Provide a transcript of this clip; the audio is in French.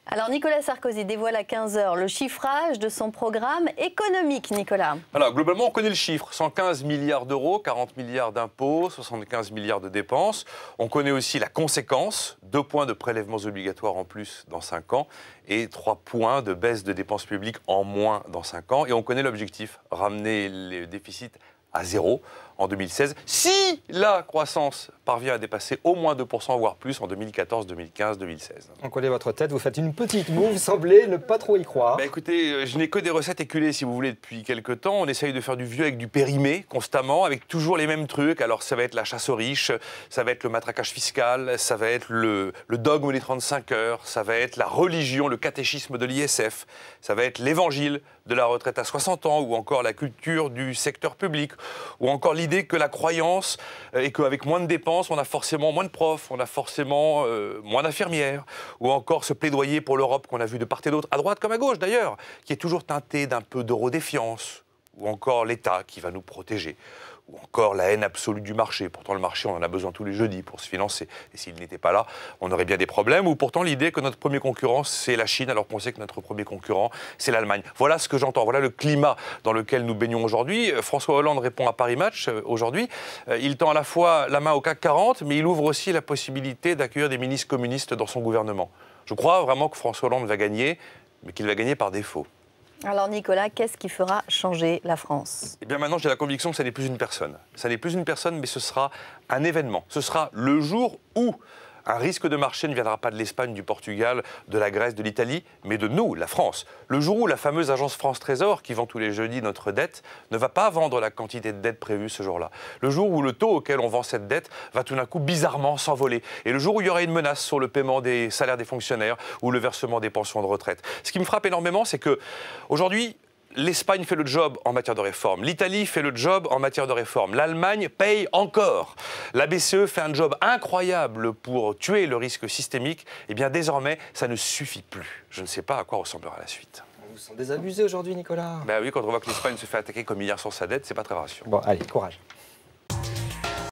Alors Nicolas Sarkozy dévoile à 15 h le chiffrage de son programme économique, Nicolas. Alors globalement, on connaît le chiffre, 115 milliards d'euros, 40 milliards d'impôts, 75 milliards de dépenses. On connaît aussi la conséquence, 2 points de prélèvements obligatoires en plus dans 5 ans et 3 points de baisse de dépenses publiques en moins dans 5 ans. Et on connaît l'objectif, ramener les déficits à 0 en 2016, si la croissance parvient à dépasser au moins 2%, voire plus, en 2014, 2015, 2016. On connaît votre tête, vous faites une petite moue, vous semblez ne pas trop y croire. Écoutez, je n'ai que des recettes éculées, si vous voulez, depuis quelques temps. On essaye de faire du vieux avec du périmé, constamment, avec toujours les mêmes trucs. Alors ça va être la chasse aux riches, ça va être le matraquage fiscal, ça va être le dogme des 35 heures, ça va être la religion, le catéchisme de l'ISF, ça va être l'évangile de la retraite à 60 ans, ou encore la culture du secteur public, ou encore l'idée que la croyance est qu'avec moins de dépenses, on a forcément moins de profs, on a forcément moins d'infirmières, ou encore ce plaidoyer pour l'Europe qu'on a vu de part et d'autre, à droite comme à gauche d'ailleurs, qui est toujours teinté d'un peu d'eurodéfiance, ou encore l'État qui va nous protéger, ou encore la haine absolue du marché. Pourtant, le marché, on en a besoin tous les jeudis pour se financer. Et s'il n'était pas là, on aurait bien des problèmes. Ou pourtant, l'idée que notre premier concurrent, c'est la Chine, alors qu'on sait que notre premier concurrent, c'est l'Allemagne. Voilà ce que j'entends. Voilà le climat dans lequel nous baignons aujourd'hui. François Hollande répond à Paris Match aujourd'hui. Il tend à la fois la main au CAC 40, mais il ouvre aussi la possibilité d'accueillir des ministres communistes dans son gouvernement. Je crois vraiment que François Hollande va gagner, mais qu'il va gagner par défaut. Alors Nicolas, qu'est-ce qui fera changer la France? Eh bien maintenant, j'ai la conviction que ça n'est plus une personne. Ça n'est plus une personne, mais ce sera un événement. Ce sera le jour où un risque de marché ne viendra pas de l'Espagne, du Portugal, de la Grèce, de l'Italie, mais de nous, la France. Le jour où la fameuse agence France Trésor, qui vend tous les jeudis notre dette, ne va pas vendre la quantité de dette prévue ce jour-là. Le jour où le taux auquel on vend cette dette va tout d'un coup bizarrement s'envoler. Et le jour où il y aura une menace sur le paiement des salaires des fonctionnaires ou le versement des pensions de retraite. Ce qui me frappe énormément, c'est que aujourd'hui, l'Espagne fait le job en matière de réforme. L'Italie fait le job en matière de réforme. L'Allemagne paye encore. La BCE fait un job incroyable pour tuer le risque systémique. Eh bien, désormais, ça ne suffit plus. Je ne sais pas à quoi ressemblera la suite. Vous vous sentez désabusé aujourd'hui, Nicolas? Ben oui, quand on voit que l'Espagne se fait attaquer comme hier sur sa dette, c'est pas très rassurant. Bon, allez, courage.